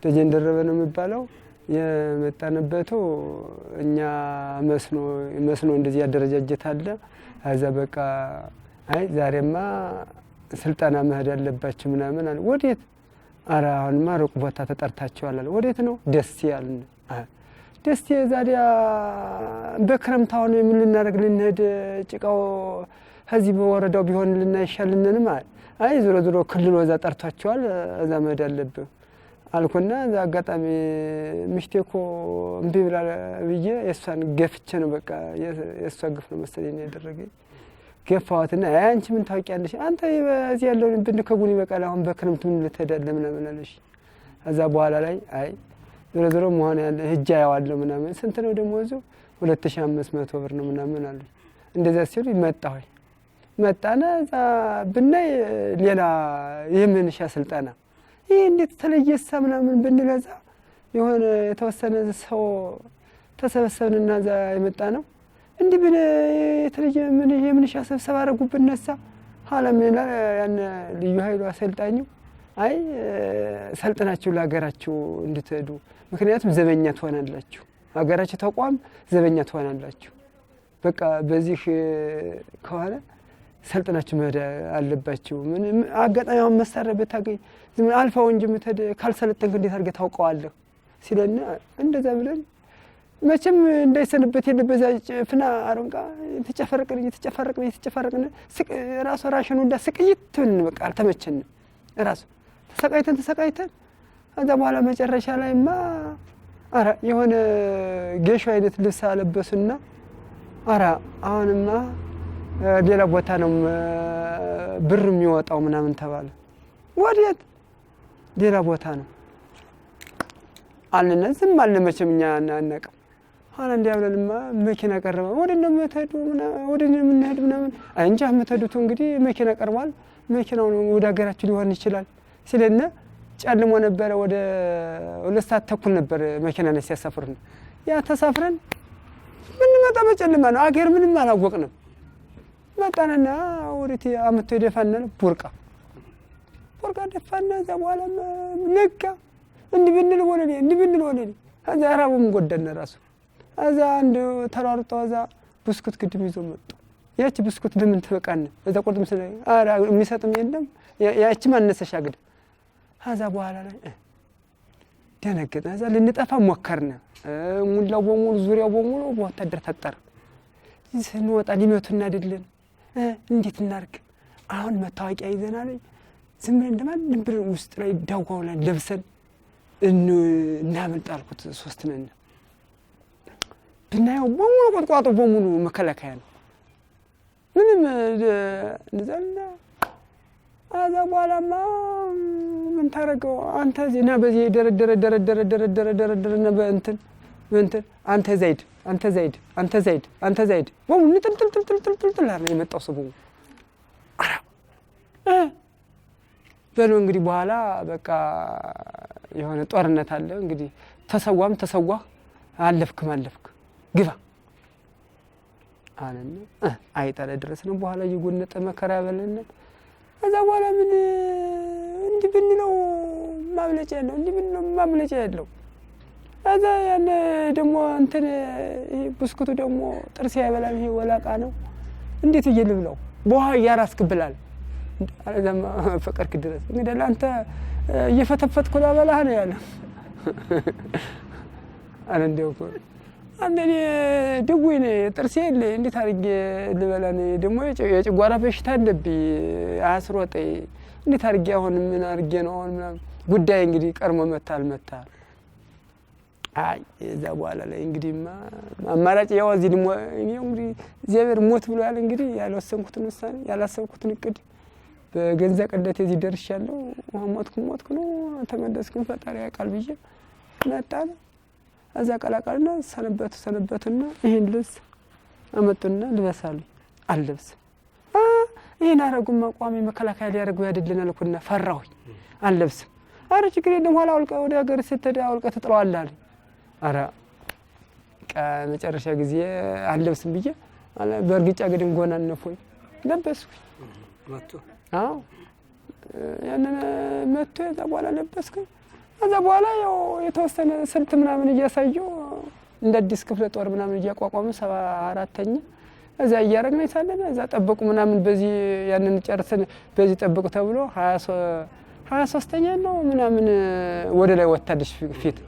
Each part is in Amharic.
ደጀን ደረበ ነው የሚባለው የመጣንበቱ እኛ መስኖ እንደዚህ ያደረጃጀት አለ አዛ በቃ አይ ዛሬማ ስልጣና መሄድ አለባችሁ ምናምን አለ ወዴት አራ አሁንማ ሩቅ ቦታ ተጠርታችኋል አለ ወዴት ነው ደስ ያልን ደስ ዛዲያ በክረምታው ነው ምን ልናደርግ ልንሄድ ጭቃው ከዚህ በወረዳው ቢሆንልና ይሻልልንም አይ ዞሮ ክልል ወዛ ጠርታችኋል እዛ መሄድ አለብህ አልኩና እዛ አጋጣሚ ምሽቴኮ እምቢ ብላ ብዬ የሷን ገፍቼ ነው በቃ የሷ ግፍ ነው መሰለኝ ያደረገኝ ገፋዋትና አንቺ ምን ታውቂያለሽ አንተ እዚህ ያለውን ብንከጉን ይበቃል አሁን በክረምት ምን ልትሄዳለ ምናምን አለሽ እዛ በኋላ ላይ አይ ዞሮ መሆን ያለ ህጃ ያዋለው ምናምን ስንት ነው ደሞዙ 2500 ብር ነው ምናምን አለ እንደዛ ሲሉ ይመጣው መጣና እዛ ብናይ ሌላ የምንሻ ስልጣና ይሄ እንዴት ተለየሳ ምናምን ብንለዛ የሆነ የተወሰነ ሰው ተሰበሰብንና እዛ የመጣ ነው እንዴ ብለ የተለየ ምን የምንሻ ስብሰባ አረጉብነሳ ሐላም ያን ልዩ ኃይሉ አሰልጣኙ አይ ሰልጥናችሁ ለሀገራችሁ እንድትሄዱ ምክንያቱም ዘበኛ ትሆናላችሁ ሀገራችሁ ተቋም ዘበኛ ትሆናላችሁ በቃ በዚህ ከሆነ ሰልጥናችሁ መሄድ አለባችሁ ምን አጋጣሚው መሳሪያ በታገኝ ዝም አልፋው እንጂ ምትሄድ ካልሰለጠንክ እንዴት አድርገህ ታውቀዋለህ ሲለና እንደዛ ብለን መቼም እንዳይሰንበት የለበዛ ፍና አሮንቃ ተጨፈረቅን ራሱ ራሽኑ እንዳስቀይትን በቃ አልተመቸን ራሱ ተሰቃይተን ከዛ በኋላ መጨረሻ ላይማ አራ የሆነ ጌሾ አይነት ልብስ አለበሱና አራ አሁንማ ሌላ ቦታ ነው ብር የሚወጣው ምናምን ተባለ ወዴት ሌላ ቦታ ነው አለና ዝም አለ መቼም እኛ አናቀም አላ እንዲያብለንማ መኪና ቀረበ ወደነ መተዱ ወደነ ምንሄድ ምናምን አንጃ መተዱት እንግዲህ መኪና ቀርቧል መኪናው ወደ ሀገራችን ሊሆን ይችላል ስለና ጨልሞ ነበር ወደ 2 ሰዓት ተኩል ነበር መኪና ላይ ሲያሳፍሩን ያ ተሳፍረን ምን መጣ በጨለማ ነው አገር ምንም አላወቅንም መጣነና ወሪቲ አመቶ ይደፋናል ቡርቃ ደፋና እዛ በኋላ ነጋ እንዲብንል ወለኔ እዛ ራቡም ጎደነ ራሱ እዛ አንድ ተራርጦ እዛ ብስኩት ግድም ይዞ መጣ ያቺ ብስኩት ለምን ተበቃነ እዛ ቁርጥም ስለ አራ የሚሰጥም የለም ያቺ ማነሰሻ ግድ ከዛ በኋላ ላይ ደነገጠ እዛ ልንጠፋ ሞከርና ሙላው በሙሉ ዙሪያው በሙሉ ወታደር ተጠረ ስንወጣ ሊመቱና አይደለም እንዴት እናርግ አሁን መታወቂያ ይዘናል ዝም ብለን እንደማንም ብለን ውስጥ ላይ ዳውጋው ላይ ለብሰን እናመልጣልኩት 3 ነን ብናየው በሙሉ ቆጥቋጦ በሙሉ መከላከያ ነው ምንም ንዘልና አዛ በኋላማ ምን ታረገው አንተ ዜና በዚህ ደረደረና በእንትን አንተ ዘይድ በሙሉ ንጥልጥልጥልጥልጥል አለ የመጣው ሰው አራ በሉ እንግዲህ በኋላ በቃ የሆነ ጦርነት አለ እንግዲህ ተሰዋ አለፍክ ግባ አለና አይጣለ ድረስ ነው በኋላ ይጎነጠ መከራ በለና እዛ በኋላ ምን እንዲህ ብንለው ማምለጫ ያለው እዛ ያን ደሞ እንትን ብስኩቱ ደሞ ጥርስ ያበላል ይሄ ወላቃ ነው እንዴት ይልብለው በኋላ ያራስክብላል አለማ ፈቀርክ ድረስ እንግዲህ አንተ እየፈተፈትኩ ላበላህ ነው ያለ አንዴው አንዴ ደጉኝ ጥርሴ እንዴት አርጌ ልበላኔ ደሞ የጭጓራ በሽታ አለብኝ አስሮጠ እንዴት አርጌ አሁን ምን አርጌ ነው አሁን ጉዳይ እንግዲህ ቀርሞ መታል አይ እዛ በኋላ ላይ እንግዲህማ አማራጭ ያው እዚህ ደሞ እንግዲህ እግዚአብሔር ሞት ብሎ ያለ እንግዲህ ያልወሰንኩትን ውሳኔ ያላሰብኩትን እቅድ በገንዘብ ቀደት እዚህ ደርሻለሁ ሞትኩ ነው ተመለስኩ ፈጣሪ ያቃል ብዬ መጣለ እዛ ቀላቀልና ሰነበቱና ይሄን ልብስ አመጡና ልበሳሉ አልለብስ ይሄን አረጉማ ቋሚ መከላከያ ሊያደርጉ ያድልናል እኮና ፈራሁኝ አልለብስ አረ ችግር የለም ኋላ አውልቀ ወደ ሀገር ስትሄድ አውልቀ ትጥለዋለህ አለ አረ መጨረሻ ጊዜ አልለብስም ብዬ አለ በርግጫ ግድም ጎና ነፎኝ ለበስኩ መጥቶ ያንን መጥቶ ተባለ ለበስኩ ከዛ በኋላ ያው የተወሰነ ስልት ምናምን እያሳየው እንደ አዲስ ክፍለ ጦር ምናምን እያቋቋመ 74ኛ እዛ እያረግነ ይሳለና እዛ ጠብቁ ምናምን በዚህ ያንን ጨርሰን በዚህ ጠብቁ ተብሎ 23ኛ ነው ምናምን ወደ ላይ ወጣልሽ ፊት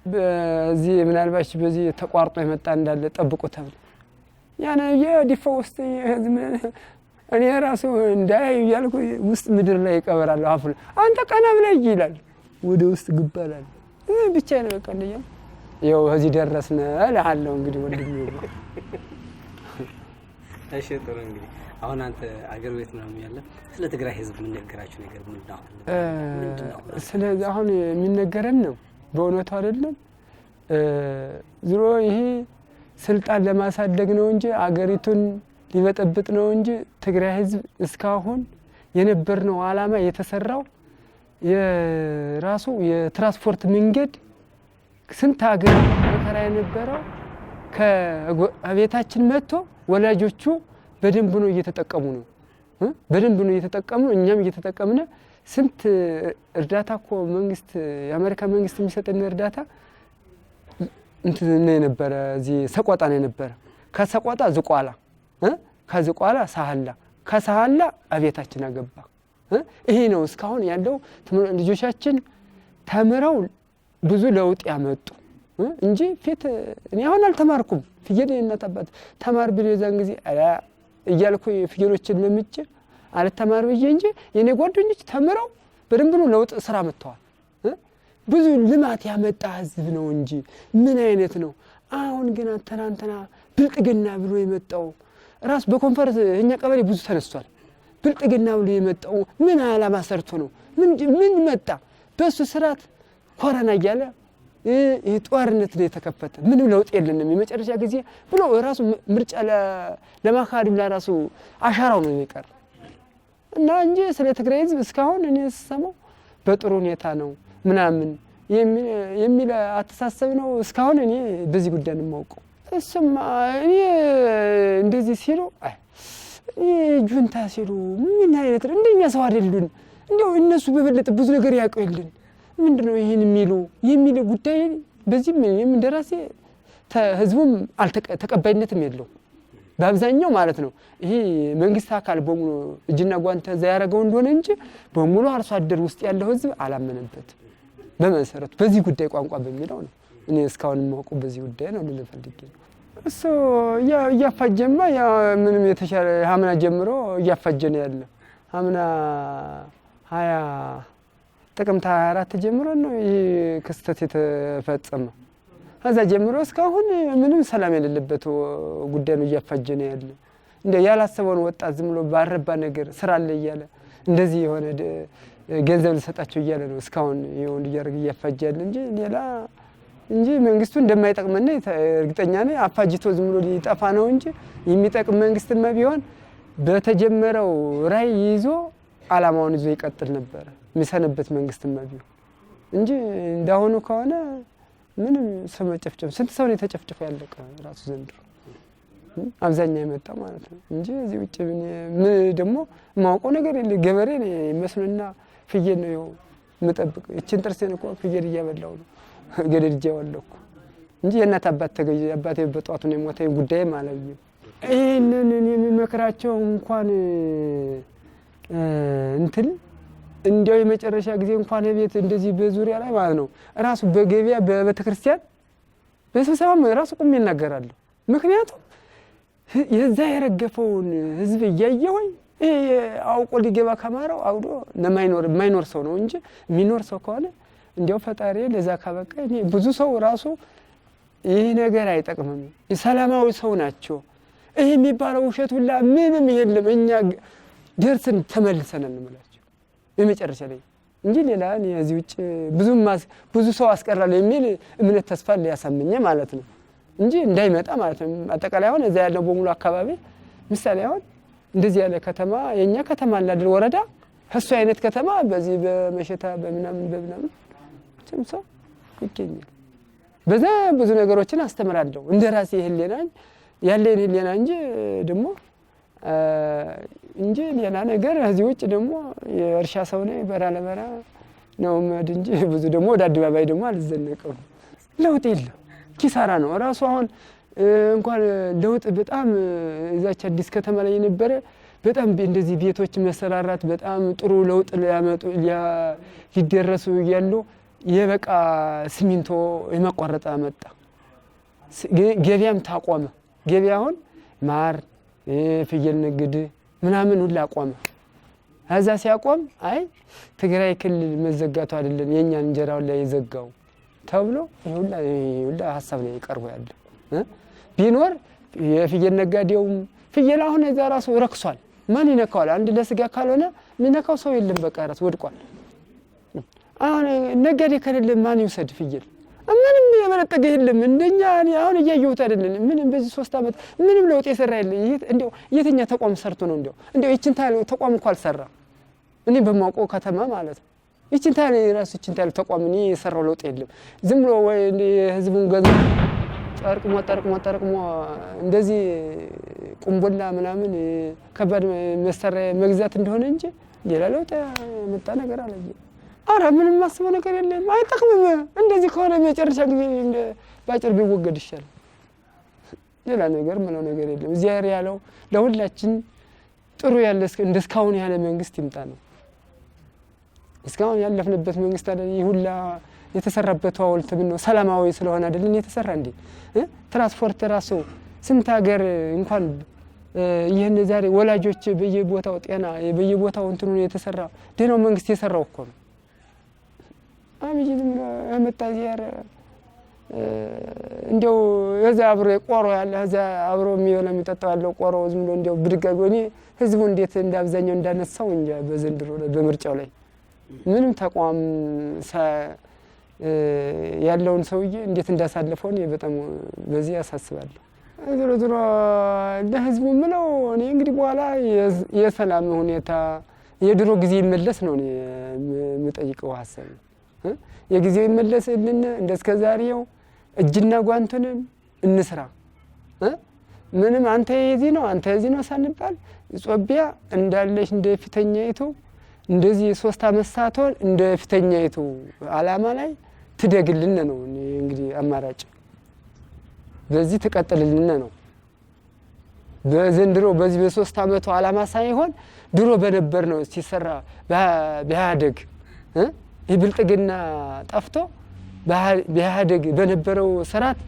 በዚህ ምናልባሽ በዚህ ተቋርጦ የመጣ እንዳለ ጠብቁ ተብሎ ያነ የዲፋው ውስጥ እኔ ራሱ እንዳይ ያልኩ ውስጥ ምድር ላይ ይቀበራለሁ አፉ አንተ ቀና ብለህ ይላል ወደ ውስጥ ግባላል ብቻ ነው በቃ እንደኛ ያው እዚህ ደረስነ እልሃለሁ እንግዲህ ወንድሜ እሺ ጥሩ እንግዲህ አሁን አንተ አገር ቤት ነው ያለ ስለ ትግራይ ህዝብ ምን ነገራችሁ ነገር ምንድነው ስለዚህ አሁን የሚነገረን ነው በእውነቱ አይደለም ዝሮ ይሄ ስልጣን ለማሳደግ ነው እንጂ አገሪቱን ሊበጠብጥ ነው እንጂ ትግራይ ህዝብ እስካሁን የነበርነው ዓላማ የተሰራው የራሱ የትራንስፖርት መንገድ ስንት ሀገር መከራ የነበረው ከቤታችን መጥቶ ወላጆቹ በደንብ ነው እየተጠቀሙ ነው በደንብ ነው እየተጠቀሙ እኛም እየተጠቀምነ ስንት እርዳታ እኮ መንግስት የአሜሪካ መንግስት የሚሰጠን እርዳታ እንትን የነበረ እዚህ ሰቆጣ ነው የነበረ ከሰቆጣ ዝቋላ ከዝቋላ ሳህላ ከሳህላ አቤታችን አገባ ይሄ ነው እስካሁን ያለው ልጆቻችን ተምረው ብዙ ለውጥ ያመጡ እንጂ ፊት እኔ አሁን አልተማርኩም ፍየል እናጣባት ተማር ቢል የዛን ጊዜ እያልኩ ፍየሎችን ለምጭ አልተማር ብዬ እንጂ የኔ ጓደኞች ተምረው በደንብ ነው ለውጥ ስራ መጥተዋል ብዙ ልማት ያመጣ ህዝብ ነው እንጂ ምን አይነት ነው አሁን ግን አንተና ብልጥግና ብሎ የመጣው ራስ በኮንፈረንስ እኛ ቀበሌ ብዙ ተነስቷል ብልጥግና ብሎ የመጣው ምን ዓላማ ሰርቶ ነው ምን መጣ በሱ ስራት ኮሮና እያለ ጦርነት ነው የተከፈተ ምንም ለውጥ የለንም የመጨረሻ ጊዜ ብሎ ራሱ ምርጫ ለማካሄድ ለራሱ አሻራው ነው የሚቀር እና እንጂ ስለ ትግራይ ህዝብ እስካሁን እኔ ሰማው በጥሩ ሁኔታ ነው ምናምን የሚል አተሳሰብ ነው እስካሁን እኔ በዚህ ጉዳይ ነው የማውቀው እሱማ እኔ እንደዚህ ሲሉ ጁንታ ሲሉ ምን አይነት እንደኛ ሰው አይደሉን እንደው እነሱ በበለጠ ብዙ ነገር ያውቁልን ምንድነው ይሄን የሚሉ ጉዳይ በዚህ ምን እንደራሴ ህዝቡም ተቀባይነትም የለው በአብዛኛው ማለት ነው ይሄ መንግስት አካል በሙሉ እጅና ጓንተ ያያረገው እንደሆነ እንጂ በሙሉ አርሶ አደር ውስጥ ያለው ህዝብ አላመነበት በመሰረቱ በዚህ ጉዳይ ቋንቋ በሚለው ነው እኔ እስካሁን የማውቀው በዚህ ጉዳይ ነው ልፈልግ ነው እሱ ያፋጀማ ያ ምንም የተሻለ ሀምና ጀምሮ ያፋጀነ ያለ ሀምና 20 ጥቅምት 24 ጀምሮ ነው ይሄ ክስተት የተፈጸመው ከዛ ጀምሮ እስካሁን ምንም ሰላም የሌለበት ጉዳይ ነው ያፋጀነ ያለ እንደ ያላሰበውን ወጣት ዝም ብሎ ባረባ ነገር ስራ አለ ይያለ እንደዚህ የሆነ ገንዘብ ልሰጣቸው ይያለ ነው እስካሁን ይሁን ይያርግ ያፋጃል እንጂ ሌላ እንጂ መንግስቱ እንደማይጠቅመና እርግጠኛ ነኝ አፋጅቶ ዝም ብሎ ሊጠፋ ነው እንጂ የሚጠቅም መንግስትማ ቢሆን በተጀመረው ራይ ይዞ ዓላማውን ይዞ ይቀጥል ነበር የሚሰነበት መንግስትማ ቢሆን እንጂ እንዳሁኑ ከሆነ ምንም ሰው መጨፍጨፍ ስንት ሰው ነው የተጨፍጨፈ ያለቀ ራሱ ዘንድሮ አብዛኛው የመጣ ማለት ነው እንጂ እዚህ ውጭ ምን ደግሞ ማውቀው ነገር የለ ገበሬ ነው መስሎና ፍየል ነው መጠብቅ እቺን ጥርሴን እኮ ፍየል እያበላው ነው ገደልጄ ወለኩ እንጂ የእናት አባት ተገኘ አባቴ በጧቱ ነው የሞተው ጉዳይ ማለት ነው ይሄንን የሚመክራቸው እንኳን እንትን እንዲያው የመጨረሻ ጊዜ እንኳን ቤት እንደዚህ በዙሪያ ላይ ማለት ነው ራሱ በገበያ በቤተክርስቲያን በስብሰባም ራሱ ቆም ይናገራሉ ምክንያቱም የዛ የረገፈውን ህዝብ እያየሁኝ አውቆ ሊገባ ከማራው አውዶ የማይኖር ሰው ነው እንጂ የሚኖር ሰው ከሆነ እንዲያው ፈጣሪ ለዛ ካበቃ ብዙ ሰው ራሱ ይሄ ነገር አይጠቅምም ሰላማዊ ሰው ናቸው ይሄ የሚባለው ውሸት ሁላ ምንም የለም እኛ ደርሰን ተመልሰን እንመላቸው በመጨረሻ ላይ እንጂ ሌላ እዚህ ውጭ ብዙ ሰው አስቀራለ የሚል እምነት ተስፋ ሊያሳምኘ ማለት ነው እንጂ እንዳይመጣ ማለት ነው አጠቃላይ አሁን እዛ ያለው በሙሉ አካባቢ ምሳሌ አሁን እንደዚህ ያለ ከተማ የኛ ከተማ አላድር ወረዳ እሱ አይነት ከተማ በዚህ በመሸታ በምናምን ሰው ይገኛል በዛ ብዙ ነገሮችን አስተምራለሁ እንደራሴ ህሊናኝ ያለኝ ህሊና እንጂ ደግሞ እንጂ ሌላ ነገር እዚህ ውጭ ደግሞ የእርሻ ሰው ነኝ በራ ለበራ ነው መድ እንጂ ብዙ ደግሞ ወደ አደባባይ ደግሞ አልዘነቀው። ለውጥ የለም ኪሳራ ነው ራሱ። አሁን እንኳን ለውጥ በጣም እዛች አዲስ ከተማ ላይ የነበረ በጣም እንደዚህ ቤቶች መሰራራት በጣም ጥሩ ለውጥ ሊያመጡ ሊደረሱ ያሉ የበቃ ሲሚንቶ የማቋረጥ መጣ። ገበያም ታቆመ። ገበያ አሁን ማር ፍየል ንግድ ምናምን ሁሉ አቆመ። እዛ ሲያቆም አይ ትግራይ ክልል መዘጋቱ አይደለም የኛን እንጀራው ላይ የዘጋው ተብሎ ሁላ ሐሳብ ላይ ቀርቦ ያለ ቢኖር የፍየል ነጋዴውም ፍየል አሁን እዛ ራሱ ረክሷል። ማን ይነካዋል? አንድ ለስጋ ካልሆነ የሚነካው ሰው የለም። በቃ ራስ ወድቋል። አሁን ነጋዴ ከሌለ ማን ይውሰድ ፍየል? ምንም የበለጠገ የለም። እንደኛ አሁን እያየሁት አይደለም። ምንም በዚህ 3 ዓመት ምንም ለውጥ የሰራ የለም። እንደው የትኛ ተቋም ሰርቶ ነው እንደው ይችን ታለ ተቋም እንኳን አልሰራ። እኔ በማውቀው ከተማ ማለት ነው ይችን ታለ ራሱ ይችን ታለ ተቋም እኔ የሰራው ለውጥ የለም። ዝም ብሎ ወይ ህዝቡን ገንዘብ ጠርቅሞ እንደዚህ ቁምቦላ ምናምን ከባድ መሳሪያ መግዛት እንደሆነ እንጂ ሌላ ለውጥ መጣ ነገር አለ። አረ ምንም ማስበው ነገር የለም። አይጠቅምም። እንደዚህ ከሆነ መጨረሻ ጊዜ ባጭር ቢወገድ ይሻላል። ሌላ ነገር ምነው ነገር የለም። እዚያ ያለው ለሁላችን ጥሩ ያለ እንደስካውን ያለ መንግስት ይምጣ ነው። እስካሁን ያለፍንበት መንግስት አይደል ይሁላ የተሰራበት ሐውልት ምን ነው ሰላማዊ ስለሆነ አይደል የተሰራ እንዴ? ትራንስፖርት ራሱ ስንት ሀገር እንኳን ይሄን ዛሬ ወላጆች በየቦታው ጤና በየቦታው እንትኑ የተሰራ ደህናው መንግስት የሰራው እኮ ነው። አሚጅም አመጣ ዚያር እንደው እዛ አብሮ ቆሮ ያለ እዛ አብሮ የሚበላ የሚጠጣው ያለው ቆሮ ዝም ብሎ እንደው ብድጋጎኒ ህዝቡ እንዴት እንዳብዛኛው እንዳነሳው እንጂ በዘንድሮ በምርጫው ላይ ምንም ተቋም ያለውን ሰውዬ እንዴት እንዳሳለፈው ነው በጣም በዚህ ያሳስባል። ዞሮ ለህዝቡ ምለው እኔ እንግዲህ በኋላ የሰላም ሁኔታ የድሮ ጊዜ ይመለስ ነው የምጠይቀው ሐሳብ። የጊዜው ይመለስልን እንደስከዛሬው እጅና ጓንቱንን እንስራ። ምንም አንተ የዚህ ነው አንተ የዚህ ነው ሳንባል ኢትዮጵያ እንዳለሽ እንደ ፊተኛይቱ እንደዚህ 3 ዓመት ሳትሆን እንደ ፊተኛይቱ አላማ ላይ ትደግልን ነው እንግዲህ አማራጭ በዚህ ተቀጥልልን ነው። በዘንድሮ በዚህ በ3 ዓመቱ አላማ ሳይሆን ድሮ በነበር ነው ሲሰራ በኢህአዴግ ይብልጥግና ጠፍቶ በኢህአዴግ በነበረው ስርዓት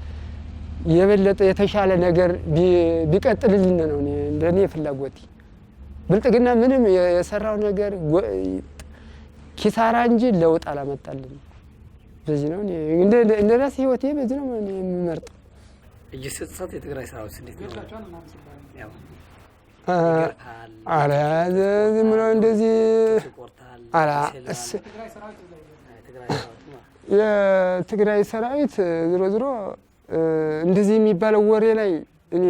የበለጠ የተሻለ ነገር ቢቀጥልልን ነው እንደኔ ፍላጎት። ብልጥግና ምንም የሰራው ነገር ኪሳራ እንጂ ለውጥ አላመጣልን። በዚህ ነው እንደ ራስ ህይወቴ በዚህ ነው የምመርጠው። እጅ ስትሰጥ የትግራይ ሰራዊት እንዴት ነው ያው አላ ዝም ብሎ እንደዚህ አላ የትግራይ ሰራዊት ዝሮ እንደዚህ የሚባለው ወሬ ላይ እኔ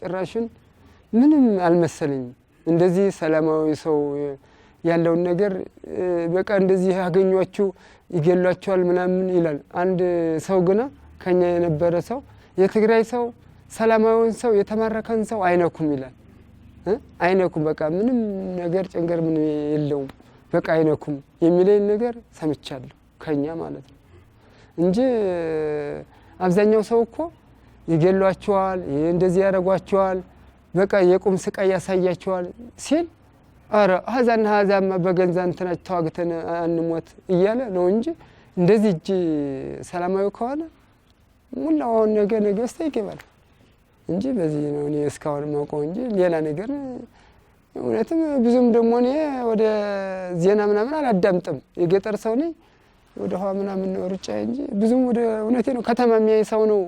ጭራሽን ምንም አልመሰለኝም። እንደዚህ ሰላማዊ ሰው ያለውን ነገር በቃ እንደዚህ ያገኙአችሁ ይገሏቸዋል ምናምን ይላል አንድ ሰው ግና ከኛ የነበረ ሰው የትግራይ ሰው ሰላማዊውን ሰው የተማረከን ሰው አይነኩም ይላል። አይነኩም በቃ ምንም ነገር ጭንገር ምን የለውም በቃ አይነኩም የሚለኝ ነገር ሰምቻለሁ ከኛ ማለት ነው እንጂ አብዛኛው ሰው እኮ ይገሏቸዋል እንደዚህ ያረጓቸዋል በቃ የቁም ስቃይ ያሳያቸዋል ሲል አረ ሀዛና ሀዛማ በገንዛ እንትናች ተዋግተን አንሞት እያለ ነው እንጂ እንደዚህ እጅ ሰላማዊ ከሆነ ሙላው ነገ ይገባል እንጂ በዚህ ነው እኔ እስካሁን ማውቀው እንጂ ሌላ ነገር እውነትም ብዙም ደግሞ እኔ ወደ ዜና ምናምን አላዳምጥም። የገጠር ሰው ነኝ ወደ ኋላ ምናምን ሩጫ እንጂ ብዙም ወደ እውነቴ ነው ከተማ የሚያይ ሰው ነው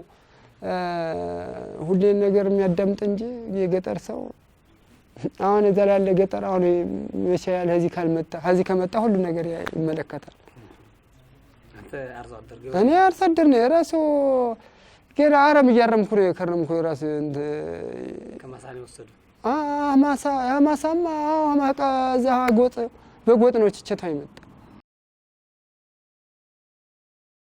ሁሌ ነገር የሚያዳምጥ እንጂ የገጠር ሰው አሁን እዛ ያለ ገጠር አሁን መሻያል እዚህ ካልመጣ እዚህ ከመጣ ሁሉ ነገር ይመለከታል። እኔ አርሶ አደር ነኝ ራሱ ገና አረም እያረምኩ ነው የከረምኩ ራስ እንደ ከማሳኔ ወሰዱ ማሳማ ማቃ እዛ ጎጥ በጎጥ ነው ችቸታ ይመጣ